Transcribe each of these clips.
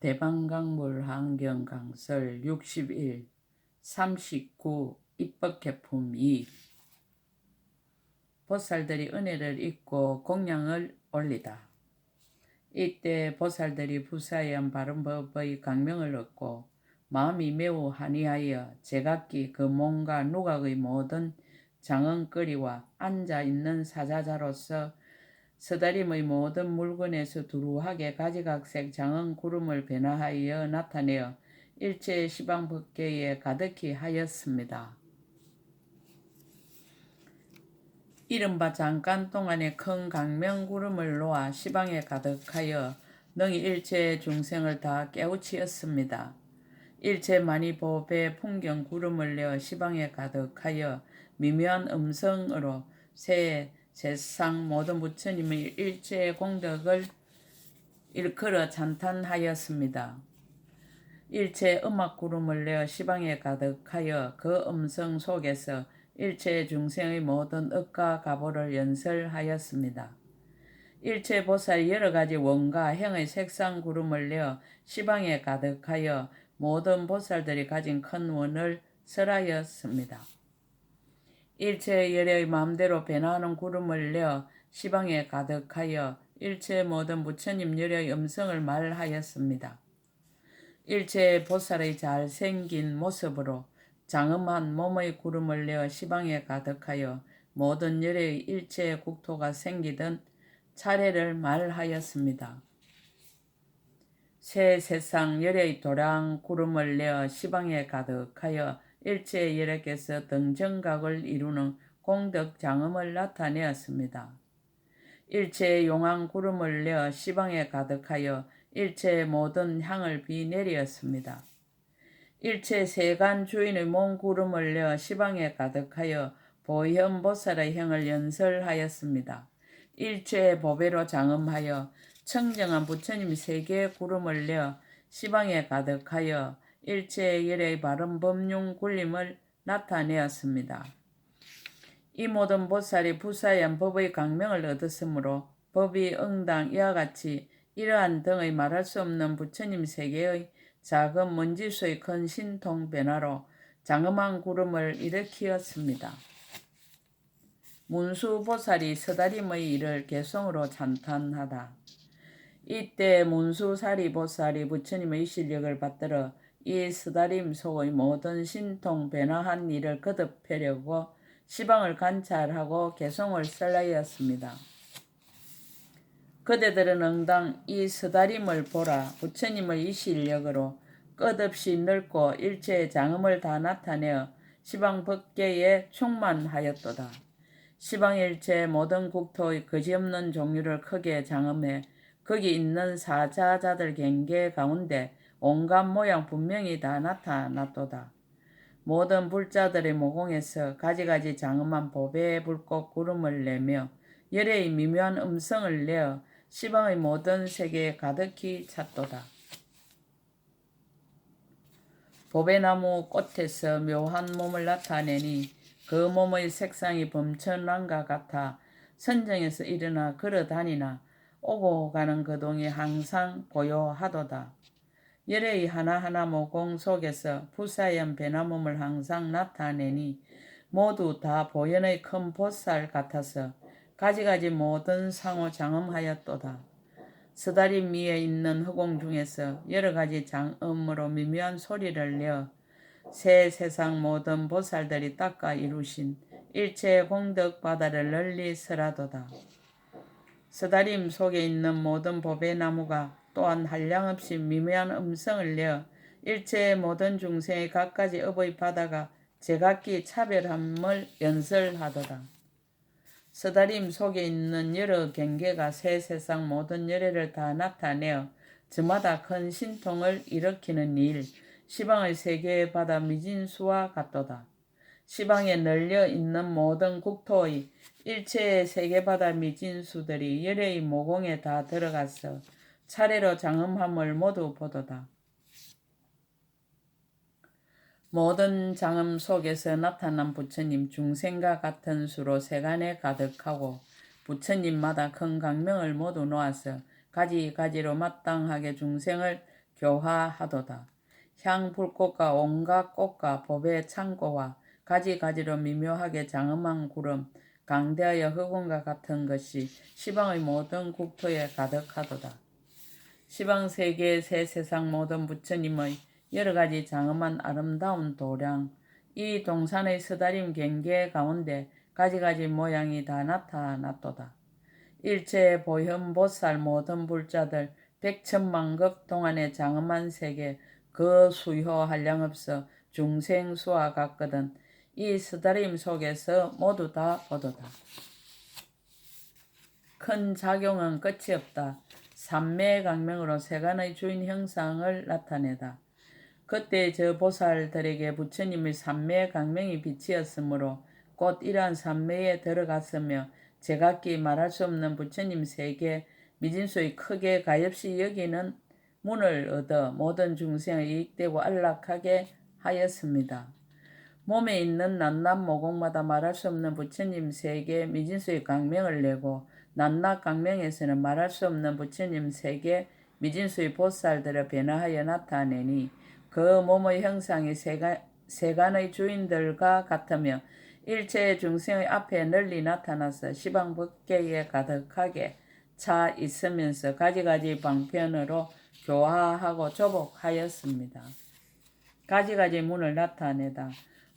대방강물 환경 강설 61 39 입법개품 2 보살들이 은혜를 잊고 공양을 올리다. 이때 보살들이 부사한 바른법의 강명을 얻고 마음이 매우 한이하여 제각기 그 몸과 누각의 모든 장언거리와 앉아있는 사자자로서 서다림의 모든 물건에서 두루하게 가지각색 장언 구름을 변화하여 나타내어 일체 시방법계에 가득히 하였습니다. 이른바 잠깐 동안의 큰 강명구름을 놓아 시방에 가득하여 능히 일체 중생을 다 깨우치었습니다. 일체 만이법의 풍경구름을 내어 시방에 가득하여 미묘한 음성으로 세상 모든 부처님의 일체 공덕을 일컬어 찬탄하였습니다. 일체 음악구름을 내어 시방에 가득하여 그 음성 속에서 일체 중생의 모든 억과 가보를 연설하였습니다. 일체 보살이 여러가지 원과 행의 색상구름을 내어 시방에 가득하여 모든 보살들이 가진 큰 원을 설하였습니다. 일체 열의 마음대로 변화하는 구름을 내어 시방에 가득하여 일체 모든 부처님 열의 음성을 말하였습니다. 일체 보살의 잘생긴 모습으로 장엄한 몸의 구름을 내어 시방에 가득하여 모든 열의 일체 국토가 생기던 차례를 말하였습니다. 새 세상 열의 도량 구름을 내어 시방에 가득하여 일체 열에게서 등정각을 이루는 공덕 장엄을 나타내었습니다. 일체 용왕 구름을 내어 시방에 가득하여 일체 모든 향을 비내리었습니다. 일체 세간 주인의 몸 구름을 내어 시방에 가득하여 보현보살의 행을 연설하였습니다. 일체 보배로 장엄하여 청정한 부처님 세계 구름을 내어 시방에 가득하여 일체 열의 바른 법륜 굴림을 나타내었습니다. 이 모든 보살이 부사한 법의 강명을 얻었으므로 법이 응당 이와 같이 이러한 등의 말할 수 없는 부처님 세계의 작은 먼지수의 큰 신통 변화로 장엄한 구름을 일으키었습니다. 문수보살이 서다림의 일을 개성으로 찬탄하다. 이때 문수사리보살이 부처님의 실력을 받들어 이 서다림 속의 모든 신통 변화한 일을 거듭하려고 시방을 관찰하고 개성을 설하였습니다. 그대들은 응당 이 서다림을 보라 부처님의 이 실력으로 끝없이 넓고 일체의 장엄을 다 나타내어 시방 법계에 충만하였도다. 시방 일체 모든 국토의 거지없는 종류를 크게 장엄해 거기 있는 사자자들 경계 가운데 온갖 모양 분명히 다 나타났도다. 모든 불자들의 모공에서 가지가지 장엄한 보배의 불꽃 구름을 내며 열의 미묘한 음성을 내어 시방의 모든 세계에 가득히 찼도다. 보배나무 꽃에서 묘한 몸을 나타내니 그 몸의 색상이 범천왕과 같아 선정에서 일어나 걸어다니나 오고 가는 그동이 항상 고요하도다. 열의 하나하나 모공 속에서 부사연 배나몸을 항상 나타내니 모두 다 보현의 큰 보살 같아서 가지가지 모든 상호 장엄하였도다. 서다림 위에 있는 허공 중에서 여러가지 장엄으로 미묘한 소리를 내어 새 세상 모든 보살들이 닦아 이루신 일체 공덕 바다를 널리 설하도다. 서다림 속에 있는 모든 보배나무가 또한 한량없이 미묘한 음성을 내어 일체의 모든 중생의 갖가지 업의 바다가 제각기 차별함을 연설하도다. 서다림 속에 있는 여러 경계가 새 세상 모든 열애를 다 나타내어 저마다 큰 신통을 일으키는 일, 시방의 세계의 바다 미진수와 같도다. 시방에 널려 있는 모든 국토의 일체의 세계바다 미진수들이 열의 모공에 다 들어가서 차례로 장엄함을 모두 보도다. 모든 장엄 속에서 나타난 부처님 중생과 같은 수로 세간에 가득하고 부처님마다 큰 강명을 모두 놓아서 가지가지로 마땅하게 중생을 교화하도다. 향불꽃과 온갖 꽃과 법의 창고와 가지가지로 미묘하게 장엄한 구름, 강대하여 흑원과 같은 것이 시방의 모든 국토에 가득하도다. 시방 세계의 새 세상 모든 부처님의 여러가지 장엄한 아름다운 도량, 이 동산의 서다림 경계 가운데 가지가지 모양이 다 나타났도다. 일체 보현보살 모든 불자들 백천만급 동안의 장엄한 세계 그 수효 한량없어 중생수와 같거든 이 스다림 속에서 모두 다 보도다. 큰 작용은 끝이 없다. 삼매강명으로 세간의 주인 형상을 나타내다. 그때 저 보살들에게 부처님의 삼매강명이 빛이었으므로 곧 이러한 삼매에 들어갔으며 제각기 말할 수 없는 부처님 세계 미진수의 크게 가엾이 여기는 문을 얻어 모든 중생의 이익되고 안락하게 하였습니다. 몸에 있는 낱낱 모공마다 말할 수 없는 부처님 세계 미진수의 강명을 내고 낱낱 강명에서는 말할 수 없는 부처님 세계 미진수의 보살들을 변화하여 나타내니 그 몸의 형상이 세간의 주인들과 같으며 일체의 중생의 앞에 널리 나타나서 시방법계에 가득하게 차 있으면서 가지가지 방편으로 교화하고 조복하였습니다. 가지가지 문을 나타내다.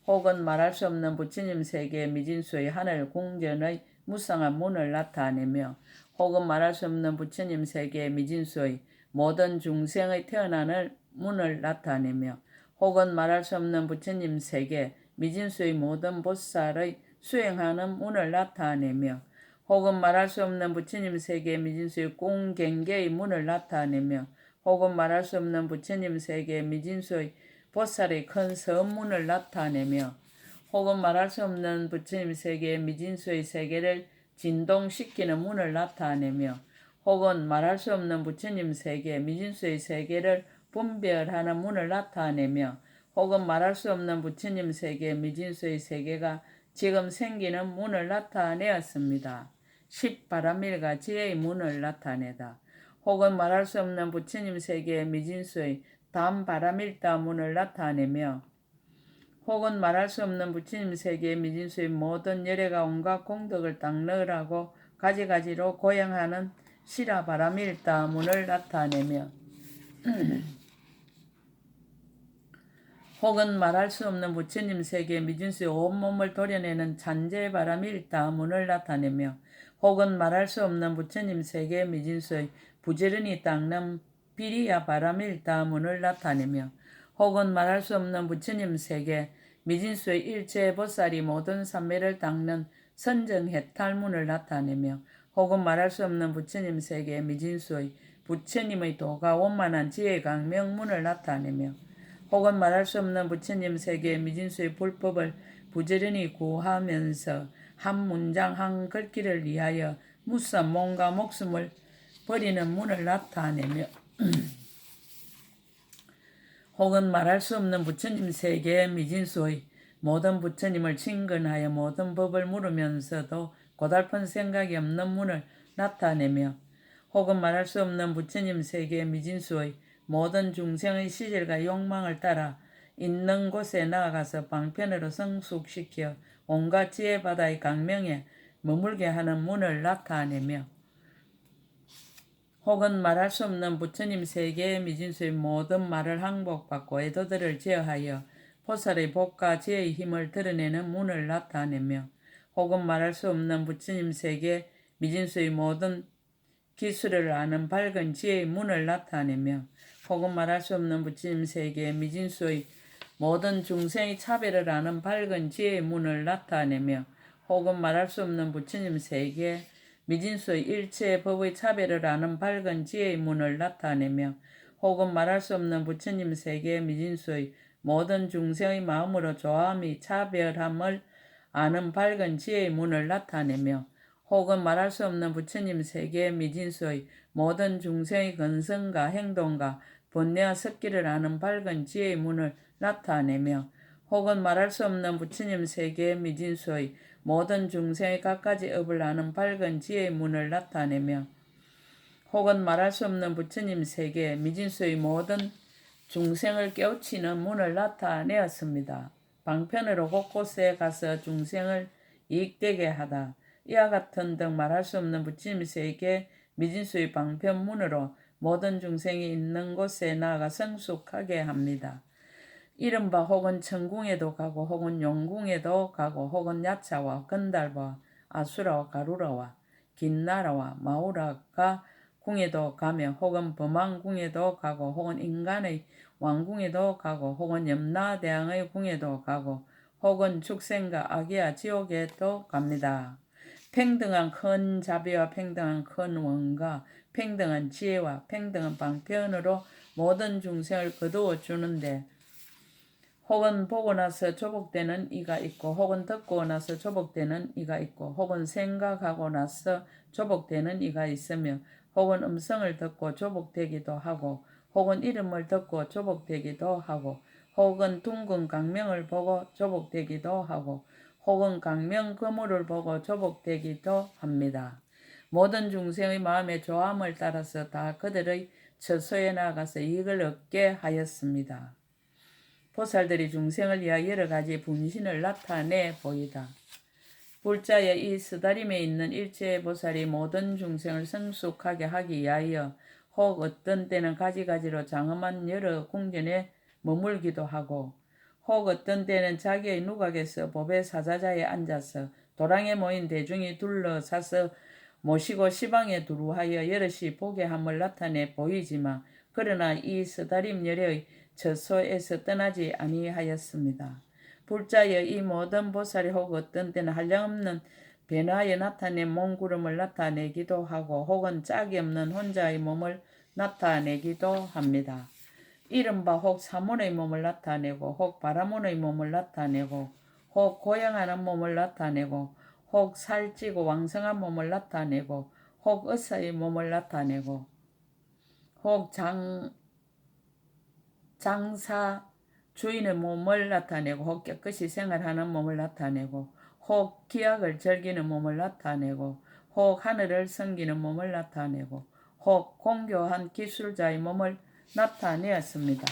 혹은 말할 수 없는 부처님 세계 미진수의 하늘 궁전의 무상한 문을 나타내며 혹은 말할 수 없는 부처님 세계 미진수의 모든 중생의 태어나는 문을 나타내며 혹은 말할 수 없는 부처님 세계 미진수의 모든 보살의 수행하는 문을 나타내며 혹은 말할 수 없는 부처님 세계 미진수의 궁경계의 문을 나타내며 혹은 말할 수 없는 부처님 세계 미진수의 보살의 큰 선문을 나타내며 혹은 말할 수 없는 부처님 세계 미진수의 세계를 진동시키는 문을 나타내며 혹은 말할 수 없는 부처님 세계 미진수의 세계를 분별하는 문을 나타내며 혹은 말할 수 없는 부처님 세계 미진수의 세계가 지금 생기는 문을 나타내었습니다. 10바라밀과 지혜의 문을 나타내다. 혹은 말할 수 없는 부처님 세계 미진수의 담바라밀다 문을 나타내며 혹은 말할 수 없는 부처님 세계 미진수의 모든 열애가 온갖 공덕을 닦느라고 가지가지로 고양하는 시라바라밀다 문을 나타내며 혹은 말할 수 없는 부처님 세계 미진수의 온몸을 도려내는 찬제바라밀다 문을 나타내며 혹은 말할 수 없는 부처님 세계 미진수의 부지런히 닦는 비리야 바라밀다 문을 나타내며 혹은 말할 수 없는 부처님 세계 미진수의 일체 보살이 모든 삼매를 닦는 선정해탈문을 나타내며 혹은 말할 수 없는 부처님 세계 미진수의 부처님의 도가 원만한 지혜 강명문을 나타내며 혹은 말할 수 없는 부처님 세계 미진수의 불법을 부지런히 구하면서 한 문장 한 글귀를 위하여 무삼 몸과 목숨을 버리는 문을 나타내며 혹은 말할 수 없는 부처님 세계 미진수의 모든 부처님을 친근하여 모든 법을 물으면서도 고달픈 생각이 없는 문을 나타내며 혹은 말할 수 없는 부처님 세계 미진수의 모든 중생의 시절과 욕망을 따라 있는 곳에 나아가서 방편으로 성숙시켜 온갖 지혜바다의 강명에 머물게 하는 문을 나타내며 혹은 말할 수 없는 부처님 세계의 미진수의 모든 말을 항복받고 애도들을 제어하여 보살의 복과 지혜의 힘을 드러내는 문을 나타내며 혹은 말할 수 없는 부처님 세계 미진수의 모든 기술을 아는 밝은 지혜의 문을 나타내며 혹은 말할 수 없는 부처님 세계 미진수의 모든 중생의 차별을 아는 밝은 지혜의 문을 나타내며 혹은 말할 수 없는 부처님 세계 미진수의 일체의 법의 차별을 아는 밝은 지혜의 문을 나타내며 혹은 말할 수 없는 부처님 세계 미진수의 모든 중생의 마음으로 조함이 차별함을 아는 밝은 지혜의 문을 나타내며 혹은 말할 수 없는 부처님 세계 미진수의 모든 중생의 근성과 행동과 번뇌와 섞기를 아는 밝은 지혜의 문을 나타내며 혹은 말할 수 없는 부처님 세계 미진수의 모든 중생의 갖가지 업을 아는 밝은 지혜의 문을 나타내며 혹은 말할 수 없는 부처님 세계 미진수의 모든 중생을 깨우치는 문을 나타내었습니다. 방편으로 곳곳에 가서 중생을 이익되게 하다. 이와 같은 등 말할 수 없는 부처님 세계 미진수의 방편문으로 모든 중생이 있는 곳에 나아가 성숙하게 합니다. 이른바 혹은 천궁에도 가고 혹은 용궁에도 가고 혹은 야차와 건달과 아수라와 가루라와 긴나라와 마우라가 궁에도 가며 혹은 범왕궁에도 가고 혹은 인간의 왕궁에도 가고 혹은 염라대왕의 궁에도 가고 혹은 축생과 악이야 지옥에도 갑니다. 평등한 큰 자비와 평등한 큰 원과 평등한 지혜와 평등한 방편으로 모든 중생을 거두어 주는데 혹은 보고 나서 조복되는 이가 있고 혹은 듣고 나서 조복되는 이가 있고 혹은 생각하고 나서 조복되는 이가 있으며 혹은 음성을 듣고 조복되기도 하고 혹은 이름을 듣고 조복되기도 하고 혹은 둥근 강명을 보고 조복되기도 하고 혹은 강명 그물을 보고 조복되기도 합니다. 모든 중생의 마음의 조함을 따라서 다 그들의 처소에 나가서 이익을 얻게 하였습니다. 보살들이 중생을 위하여 여러 가지 분신을 나타내 보이다. 불자의 이 스다림에 있는 일체 보살이 모든 중생을 성숙하게 하기 위하여 혹 어떤 때는 가지가지로 장엄한 여러 궁전에 머물기도 하고 혹 어떤 때는 자기의 누각에서 법의 사자자에 앉아서 도랑에 모인 대중이 둘러싸서 모시고 시방에 두루하여 여럿이 보게 함을 나타내 보이지만 그러나 이 스다림 열의 처소에서 떠나지 아니하였습니다. 불자의 이 모든 보살이 혹 어떤 때는 한량없는 변화에 나타낸 몸구름을 나타내기도 하고 혹은 짝이 없는 혼자의 몸을 나타내기도 합니다. 이른바 혹 사문의 몸을 나타내고 혹 바라문의 몸을 나타내고 혹 고양하는 몸을 나타내고 혹 살찌고 왕성한 몸을 나타내고 혹 의사의 몸을 나타내고 혹 장사 주인의 몸을 나타내고 혹 깨끗이 생활하는 몸을 나타내고 혹 기약을 즐기는 몸을 나타내고 혹 하늘을 섬기는 몸을 나타내고 혹 공교한 기술자의 몸을 나타내었습니다.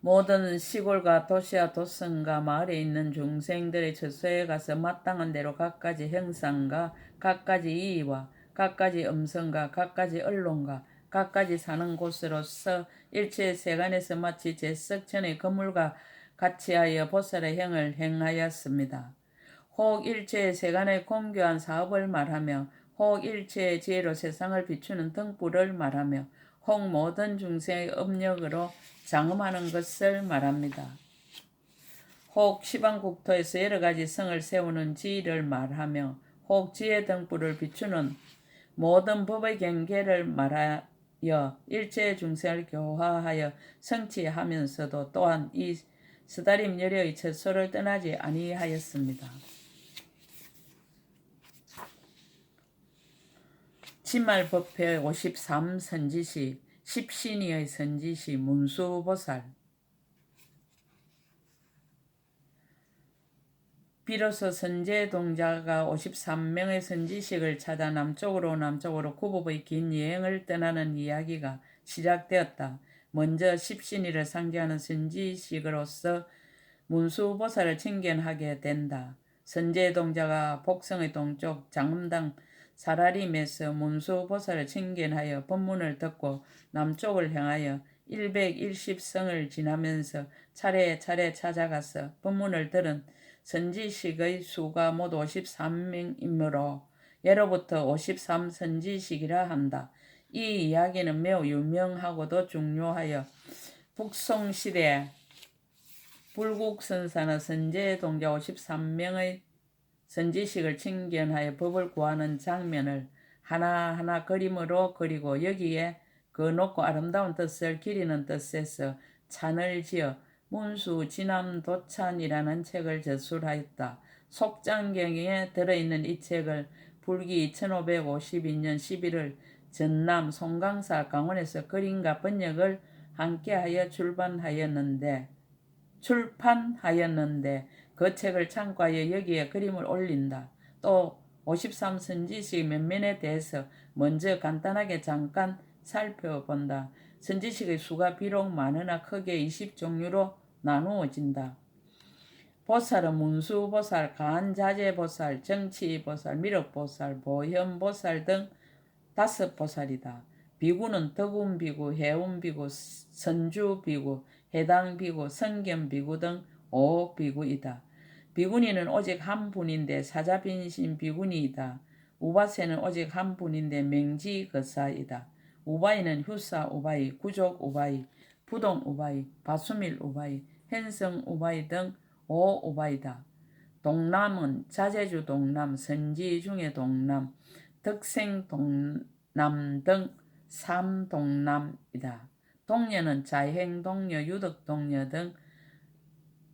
모든 시골과 도시와 도성과 마을에 있는 중생들의 처소에 가서 마땅한 대로 각가지 형상과 각가지 이의와 각가지 음성과 각가지 언론과 각가지 사는 곳으로서 일체 세간에서 마치 제석천의 거물과 같이 하여 보살의 행을 행하였습니다. 혹 일체의 세간의 공교한 사업을 말하며 혹 일체의 지혜로 세상을 비추는 등불을 말하며 혹 모든 중생의 업력으로 장엄하는 것을 말합니다. 혹 시방국토에서 여러 가지 성을 세우는 지혜를 말하며 혹 지혜 등불을 비추는 모든 법의 경계를 말하여 일체 중생을 교화하여 성취하면서도 또한 이 스다림 열의 처소를 떠나지 아니하였습니다. 진말법회 53 선지시 십신이의 선지시 문수보살. 비로소 선제동자가 53명의 선지식을 찾아 남쪽으로 구법의 긴 여행을 떠나는 이야기가 시작되었다. 먼저 십신이를 상징하는 선지식으로서 문수보살을 칭견하게 된다. 선제동자가 복성의 동쪽 장엄당 사라림에서 문수보살을 칭견하여 법문을 듣고 남쪽을 향하여 110성을 지나면서 차례차례 찾아가서 법문을 들은 선지식의 수가 모두 53명이므로 예로부터 53선지식이라 한다. 이 이야기는 매우 유명하고도 중요하여 북송시대 불국선사는 선제동자 53명의 선지식을 칭견하여 법을 구하는 장면을 하나하나 그림으로 그리고 여기에 그 높고 아름다운 뜻을 기리는 뜻에서 찬을 지어 문수지남도찬이라는 책을 저술하였다. 속장경에 들어있는 이 책을 불기 1552년 11월 전남 송강사 강원에서 그림과 번역을 함께하여 출판하였는데 그 책을 참고하여 여기에 그림을 올린다. 또 53 선지식 면면에 대해서 먼저 간단하게 잠깐 살펴본다. 선지식의 수가 비록 많으나 크게 20종류로 나누어진다. 보살은 문수보살, 간자재보살, 정치보살, 미륵보살, 보현보살 등 5보살이다. 비구는 덕운비구, 해운비구, 선주비구, 해당비구, 성견비구 등 5비구이다. 비구니는 오직 한 분인데 사자빈신 비구니이다. 우바세는 오직 한 분인데 맹지거사이다. 우바이는 휴사 우바이, 구족 우바이, 부동 우바이, 바수밀 우바이, hen성 우바이 등 5우바이다. 동남은 자제주 동남, 선지 중의 동남, 덕생 동남 등 3동남이다. 동녀는 자행 동녀, 유덕 동녀 등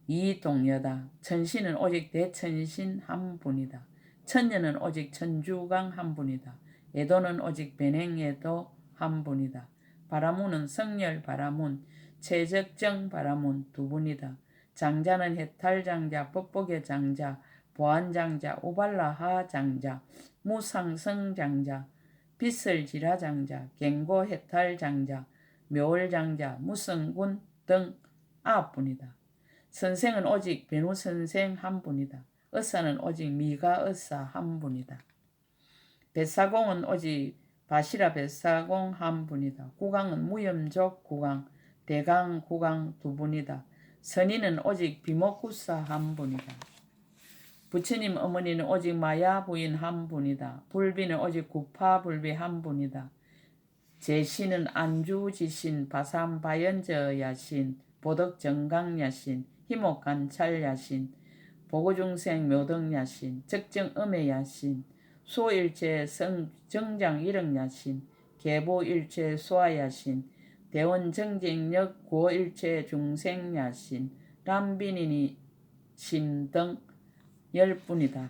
2동녀다. 천신은 오직 대천신 한 분이다. 천녀는 오직 천주강 한 분이다. 애도는 오직 변행애도 한 분이다. 바라문은 성열 바라문, 최적정 바라문 두 분이다. 장자는 해탈장자, 법복의 장자, 보안장자, 우발라하 장자, 무상성장자, 빗설지라장자, 갱고해탈장자, 묘월장자, 무성군 등 9분이다. 선생은 오직 변우선생 한 분이다. 의사는 오직 미가의사 한 분이다. 뱃사공은 오직 바시라 뱃사공 한 분이다. 구강은 무염족 구강, 대강 구강 두 분이다. 선인은 오직 비목구사 한 분이다. 부처님 어머니는 오직 마야 부인 한 분이다. 불비는 오직 구파불비 한 분이다. 제신은 안주지신, 바삼바연저야신, 보덕정강야신, 희목관찰야신, 보고중생 묘덕야신, 적정음해야신, 수일체 정장일억야신, 계보일체 수아야신, 대원정쟁력 고일체 중생야신, 람비니신 등 10분이다.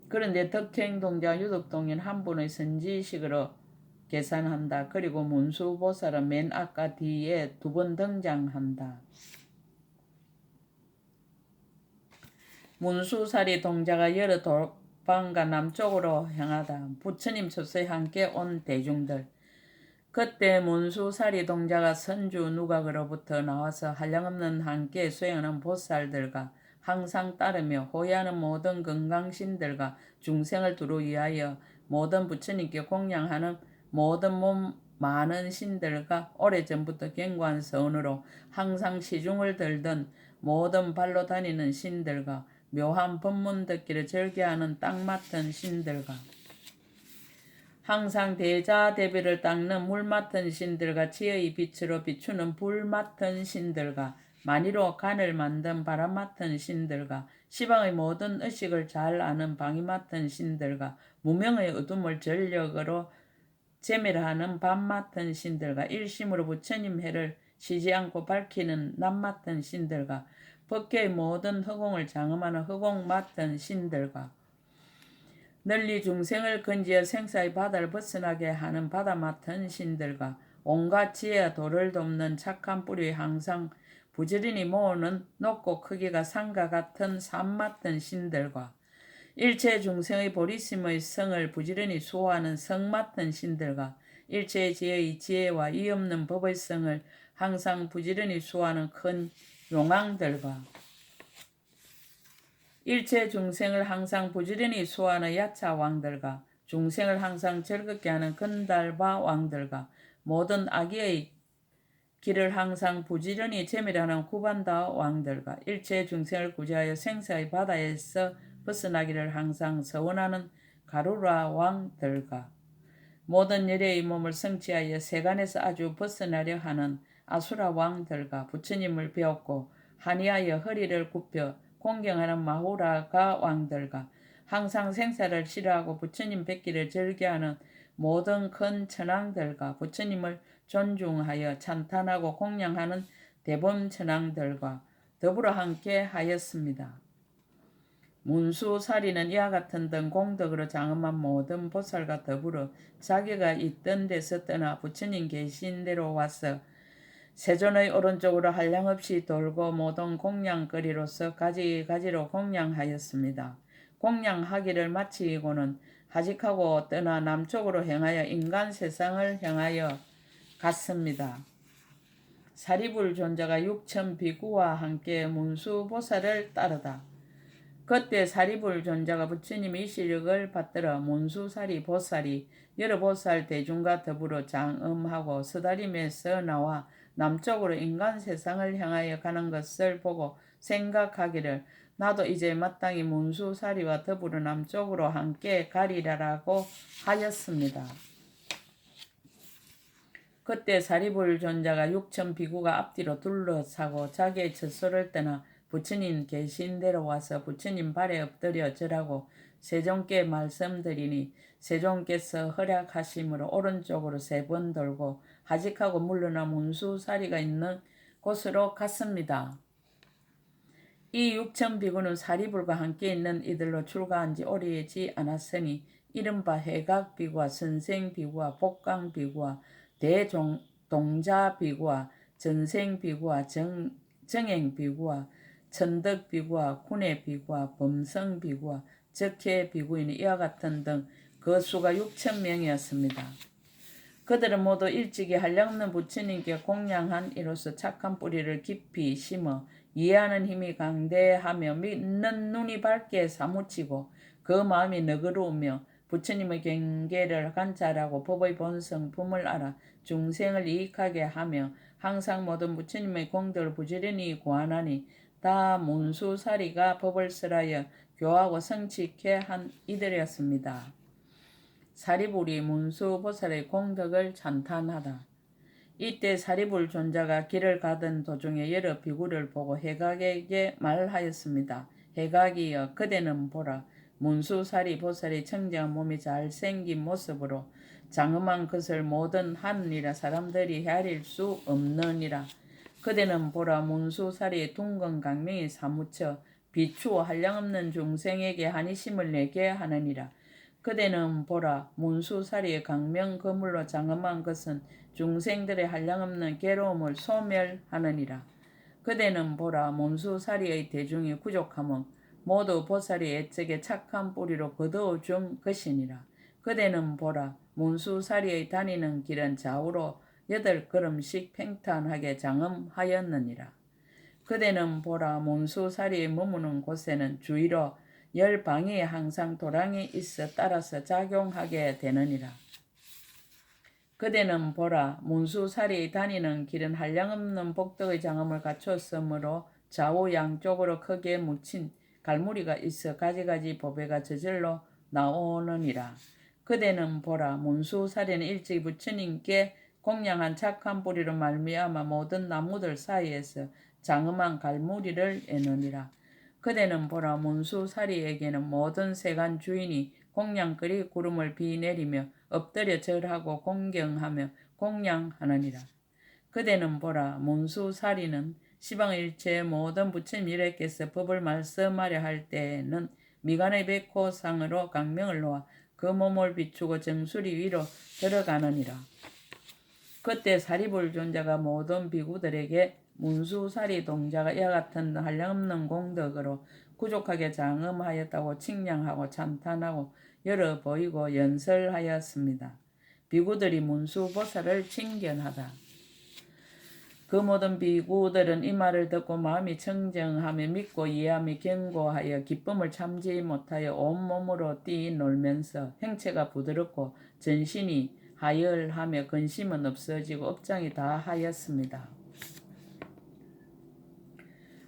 그런데 덕행동자 유덕동인 한 분의 선지식으로 계산한다. 그리고 문수보살은 맨 아까 뒤에 2번 등장한다. 문수살이 동자가 여러 도방과 남쪽으로 향하다. 부처님 초소에 함께 온 대중들. 그때 문수살이 동자가 선주 누각으로부터 나와서 한량없는 함께 수행하는 보살들과 항상 따르며 호위하는 모든 건강신들과 중생을 두루 위하여 모든 부처님께 공양하는 모든 몸 많은 신들과 오래전부터 견고한 선으로 항상 시중을 들던 모든 발로 다니는 신들과 묘한 법문 듣기를 즐겨하는 딱 맡은 신들과 항상 대자대비를 닦는 물 맡은 신들과 지혜의 빛으로 비추는 불 맡은 신들과 만이로 간을 만든 바람 맡은 신들과 시방의 모든 의식을 잘 아는 방이 맡은 신들과 무명의 어둠을 전력으로 재멸하는 밤 맡은 신들과 일심으로 부처님 해를 쉬지 않고 밝히는 낮 맡은 신들과 법계의 모든 허공을 장엄하는 허공 맡은 신들과 널리 중생을 건지어 생사의 바다를 벗어나게 하는 바다 맡은 신들과 온갖 지혜와 도를 돕는 착한 뿌리 항상 부지런히 모으는 높고 크기가 산과 같은 산 맡은 신들과 일체 중생의 보리심의 성을 부지런히 수호하는 성 맡은 신들과 일체 지혜의 지혜와 이 없는 법의 성을 항상 부지런히 수호하는 큰 용왕들과 일체 중생을 항상 부지런히 수호하는 야차 왕들과 중생을 항상 즐겁게 하는 건달바 왕들과 모든 악의의 길을 항상 부지런히 재밀하는 구반다 왕들과 일체 중생을 구제하여 생사의 바다에서 벗어나기를 항상 서원하는 가루라 왕들과 모든 열애의 몸을 성취하여 세간에서 아주 벗어나려 하는 아수라 왕들과 부처님을 배웠고 한의하여 허리를 굽혀 공경하는 마후라가 왕들과 항상 생사를 싫어하고 부처님 뵙기를 즐겨하는 모든 큰 천왕들과 부처님을 존중하여 찬탄하고 공양하는 대범천왕들과 더불어 함께 하였습니다. 문수살이는 이와 같은 등 공덕으로 장엄한 모든 보살과 더불어 자기가 있던 데서 떠나 부처님 계신 데로 와서 세존의 오른쪽으로 한량없이 돌고 모든 공양거리로서 가지가지로 공양하였습니다. 공양하기를 마치고는 하직하고 떠나 남쪽으로 향하여 인간 세상을 향하여 갔습니다. 사리불 존자가 육천 비구와 함께 문수보살을 따르다. 그때 사리불 존자가 부처님의 시력을 받들어 문수사리 보살이 여러 보살 대중과 더불어 장엄하고 서다림에서 나와 남쪽으로 인간 세상을 향하여 가는 것을 보고 생각하기를 나도 이제 마땅히 문수사리와 더불어 남쪽으로 함께 가리라라고 하였습니다. 그때 사리불 존자가 육천 비구가 앞뒤로 둘러싸고 자기의 처소를 떠나 부처님 계신 데로 와서 부처님 발에 엎드려 절하고 세종께 말씀드리니 세종께서 허락하심으로 오른쪽으로 3번 돌고 하직하고 물러나 문수사리가 있는 곳으로 갔습니다. 이 육천 비구는 사리불과 함께 있는 이들로 출가한 지 오래지 않았으니 이른바 해각비구와 선생비구와 복강비구와 대동자비구와 전생비구와 정행비구와 천덕비구와 군해비구와 범성비구와 적해비구인 이와 같은 등 그 수가 6,000명이었습니다. 그들은 모두 일찍이 한량없는 부처님께 공양한 이로써 착한 뿌리를 깊이 심어 이해하는 힘이 강대하며 믿는 눈이 밝게 사무치고 그 마음이 너그러우며 부처님의 경계를 관찰하고 법의 본성품을 알아 중생을 이익하게 하며 항상 모든 부처님의 공덕을 부지런히 고안하니 다 문수사리가 법을 설하여 교하고 성취케 한 이들이었습니다. 사리불이 문수보살의 공덕을 찬탄하다. 이때 사리불 존자가 길을 가던 도중에 여러 비구를 보고 해각에게 말하였습니다. 해각이여 그대는 보라. 문수사리 보살의 청정한 몸이 잘생긴 모습으로 장엄한 것을 모든 하느니라 사람들이 헤아릴 수 없느니라. 그대는 보라. 문수사리의 둥근 강명이 사무쳐 비추어 한량없는 중생에게 한이심을 내게 하느니라. 그대는 보라. 문수사리의 강명 거물로 장엄한 것은 중생들의 한량없는 괴로움을 소멸하느니라. 그대는 보라. 문수사리의 대중이 부족함은 모두 보살이 애적에 착한 뿌리로 거두어 준 것이니라. 그대는 보라. 문수사리의 다니는 길은 좌우로 8걸음씩 팽탄하게 장엄하였느니라. 그대는 보라. 문수사리의 머무는 곳에는 주위로 10방이 항상 도랑이 있어 따라서 작용하게 되느니라. 그대는 보라. 문수사리의 다니는 길은 한량없는 복덕의 장엄을 갖추었으므로 좌우 양쪽으로 크게 묻힌 갈무리가 있어 가지가지 보배가 저절로 나오느니라. 그대는 보라. 문수사리는 일찍 부처님께 공양한 착한 뿌리로 말미암아 모든 나무들 사이에서 장엄한 갈무리를 애느니라. 그대는 보라. 문수사리에게는 모든 세간 주인이 공양거리 구름을 비내리며 엎드려 절하고 공경하며 공양하느니라. 그대는 보라. 문수사리는 시방일체의 모든 부처님 이래께서 법을 말씀하려 할 때에는 미간의 백호상으로 강명을 놓아 그 몸을 비추고 정수리 위로 들어가느니라. 그때 사리불 존자가 모든 비구들에게 문수사리 동자가 이와 같은 한량없는 공덕으로 부족하게 장엄하였다고 칭량하고 찬탄하고 열어 보이고 연설하였습니다. 비구들이 문수보살을 칭견하다. 그 모든 비구들은 이 말을 듣고 마음이 청정하며 믿고 이해하며 견고하여 기쁨을 참지 못하여 온몸으로 뛰놀면서 행체가 부드럽고 전신이 하열하며 근심은 없어지고 업장이 다 하였습니다.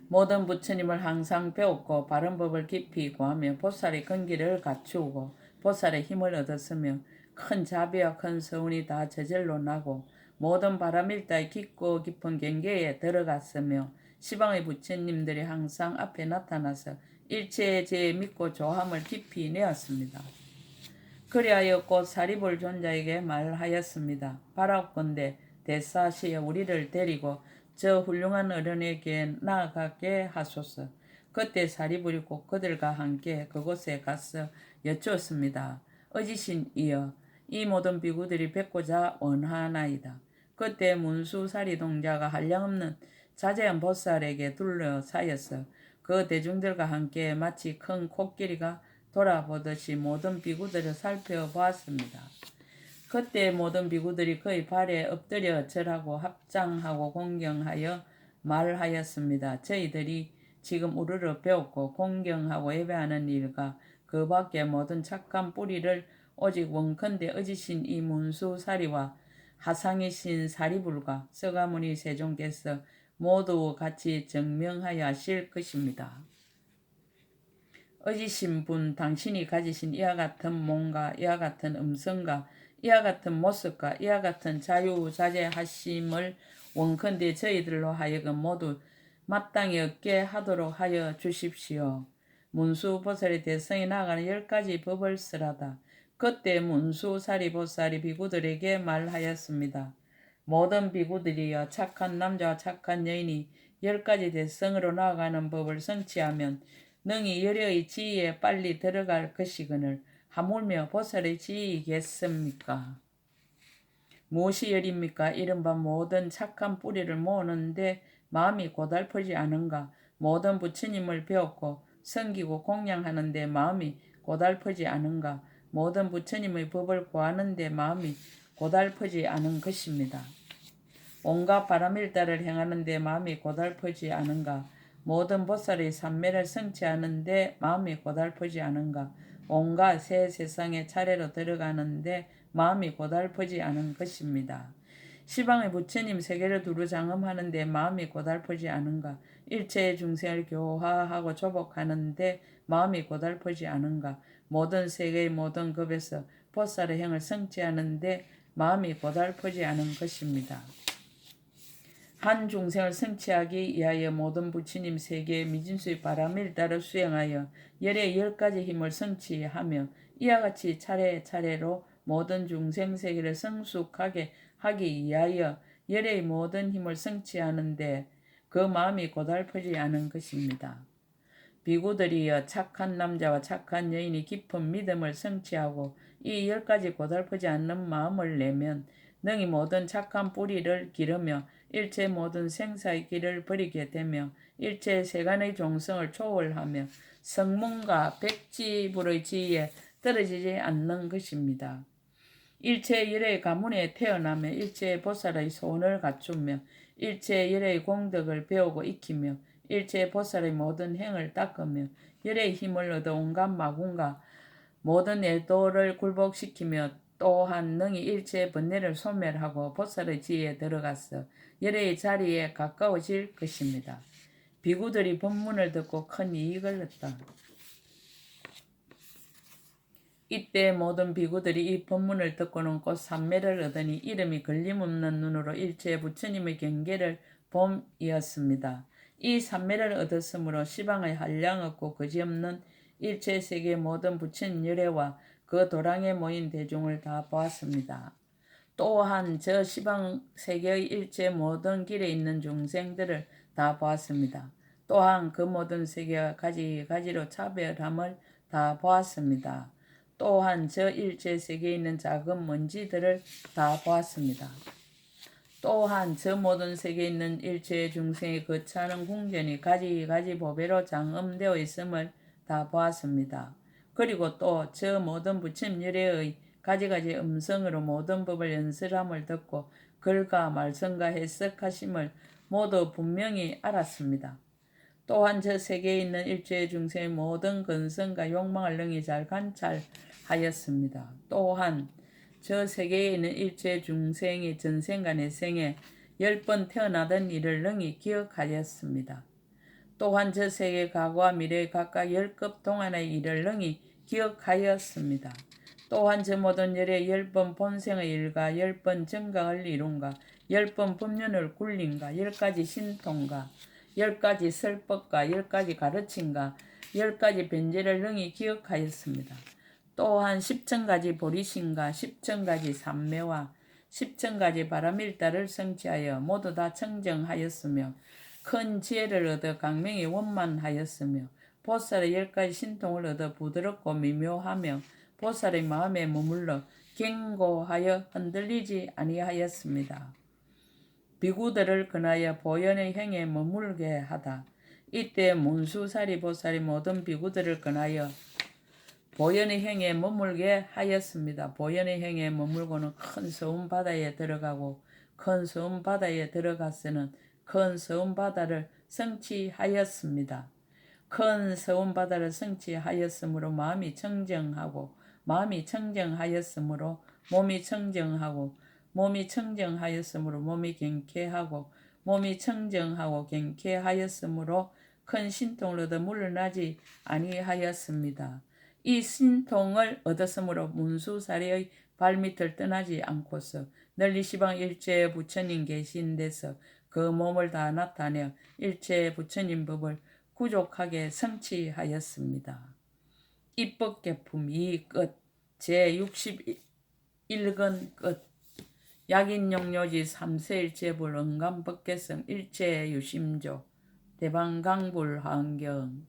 모든 부처님을 항상 배웠고 바른 법을 깊이 구하며 보살의 근기를 갖추고 보살의 힘을 얻었으며 큰 자비와 큰 서운이 다 저절로 나고 모든 바람일다의 깊고 깊은 경계에 들어갔으며 시방의 부처님들이 항상 앞에 나타나서 일체의 제 믿고 조함을 깊이 내었습니다. 그리하여 곧 사리불 존자에게 말하였습니다. 바라옵건대 대사시에 우리를 데리고 저 훌륭한 어른에게 나아가게 하소서. 그때 사리불이 곧 그들과 함께 그곳에 가서 여쭈었습니다. 어지신 이여, 이 모든 비구들이 뵙고자 원하나이다. 그때 문수사리 동자가 한량없는 자제한 보살에게 둘러싸여서 그 대중들과 함께 마치 큰 코끼리가 돌아보듯이 모든 비구들을 살펴보았습니다. 그때 모든 비구들이 그의 발에 엎드려 절하고 합장하고 공경하여 말하였습니다. 저희들이 지금 우르르 배웠고 공경하고 예배하는 일과 그 밖에 모든 착한 뿌리를 오직 원컨대 어지신 이 문수사리와 하상이신 사리불과 서가모니 세종께서 모두 같이 증명하여 하실 것입니다. 어지신 분 당신이 가지신 이와 같은 몸과 이와 같은 음성과 이와 같은 모습과 이와 같은 자유자재하심을 원컨대 저희들로 하여금 모두 마땅히 얻게 하도록 하여 주십시오. 문수보살이 대성에 나아가는 10가지 법을 쓰라다. 그때 문수사리보살이 비구들에게 말하였습니다. 모든 비구들이여 착한 남자와 착한 여인이 10가지 대성으로 나아가는 법을 성취하면 능히 열의 지위에 빨리 들어갈 것이거늘 하물며 보살의 지위겠습니까? 무엇이 열입니까? 이른바 모든 착한 뿌리를 모으는데 마음이 고달프지 않은가? 모든 부처님을 배웠고 섬기고 공양하는데 마음이 고달프지 않은가? 모든 부처님의 법을 구하는데 마음이 고달프지 않은 것입니다. 온갖 바람일다를 행하는데 마음이 고달프지 않은가? 모든 보살의 삼매를 성취하는데 마음이 고달프지 않은가? 온갖 새 세상에 차례로 들어가는데 마음이 고달프지 않은 것입니다. 시방의 부처님 세계를 두루 장엄하는데 마음이 고달프지 않은가? 일체의 중생을 교화하고 조복하는데 마음이 고달프지 않은가? 모든 세계의 모든 급에서 보살의 행을 성취하는데 마음이 고달프지 않은 것입니다. 한 중생을 성취하기 위하여 모든 부처님 세계의 미진수의 바람일다를 수행하여 열의 10가지 힘을 성취하며 이와 같이 차례차례로 모든 중생 세계를 성숙하게 하기 위하여 열의 모든 힘을 성취하는데 그 마음이 고달프지 않은 것입니다. 비구들이여 착한 남자와 착한 여인이 깊은 믿음을 성취하고 이 10가지 고달프지 않는 마음을 내면 능히 모든 착한 뿌리를 기르며 일체 모든 생사의 길을 버리게 되며 일체 세간의 종성을 초월하며 성문과 백지불의 지위에 떨어지지 않는 것입니다. 일체 열의 가문에 태어나며 일체 보살의 소원을 갖추며 일체 열의 공덕을 배우고 익히며 일체 보살의 모든 행을 닦으며 열의 힘을 얻어 온갖 마군과 모든 애도를 굴복시키며 또한 능히 일체 번뇌를 소멸하고 보살의 지혜에 들어가서 열의 자리에 가까워질 것입니다. 비구들이 법문을 듣고 큰 이익을 얻다. 이때 모든 비구들이 이 법문을 듣고는 곧 삼매를 얻으니 이름이 걸림없는 눈으로 일체 부처님의 경계를 봄이었습니다. 이 삼매를 얻었으므로 시방의 한량 없고 거지없는 일체 세계 모든 부처님 열애와 그 도랑에 모인 대중을 다 보았습니다. 또한 저 시방 세계의 일체 모든 길에 있는 중생들을 다 보았습니다. 또한 그 모든 세계와 가지가지로 차별함을 다 보았습니다. 또한 저 일체 세계에 있는 작은 먼지들을 다 보았습니다. 또한 저 모든 세계에 있는 일체 중생의 거창한 궁전이 가지가지 보배로 장엄되어 있음을 다 보았습니다. 그리고 또 저 모든 부처님 열애의 가지가지 음성으로 모든 법을 연설함을 듣고 글과 말씀과 해석하심을 모두 분명히 알았습니다. 또한 저 세계에 있는 일체 중생의 모든 근성과 욕망을 능히 잘 관찰하였습니다. 또한 저 세계에 있는 일체 중생이 전생과 내생에 10번 태어나던 일을 능히 기억하였습니다. 또한 저 세계 과거와 미래의 각각 10급 동안의 일을 능히 기억하였습니다. 또한 저 모든 열의 10번 본생의 일과 10번 정각을 이룬가 10번 법륜을 굴린가 10가지 신통과 10가지 설법과 10가지 가르침과 10가지 변제를 능히 기억하였습니다. 또한 10,000가지 보리심과 10,000가지 삼매와 10,000가지 바람일다를 성취하여 모두 다 청정하였으며 큰 지혜를 얻어 강명이 원만하였으며 보살의 10가지 신통을 얻어 부드럽고 미묘하며 보살의 마음에 머물러 견고하여 흔들리지 아니하였습니다. 비구들을 근하여 보현의 행에 머물게 하다. 이때 문수사리 보살이 모든 비구들을 근하여 보현의 행에 머물게 하였습니다. 보현의 행에 머물고는 큰 서운 바다에 들어가고 큰 서운 바다에 들어가서는 큰 서운 바다를 성취하였습니다. 큰 서운 바다를 성취하였으므로 마음이 청정하였으므로 몸이 청정하고 몸이 청정하였으므로 몸이 경쾌하고 몸이 청정하고 경쾌하였으므로 큰 신통을 얻어 물러나지 아니하였습니다. 이 신통을 얻었으므로 문수사리의 발밑을 떠나지 않고서 널리 시방 일체의 부처님 계신 데서 그 몸을 다 나타내어 일체의 부처님 법을 구족하게 성취하였습니다. 입법계품 2끝 제61권 끝 약인용료지 3세일체불 응감법계성 일체유심조 대방강불환경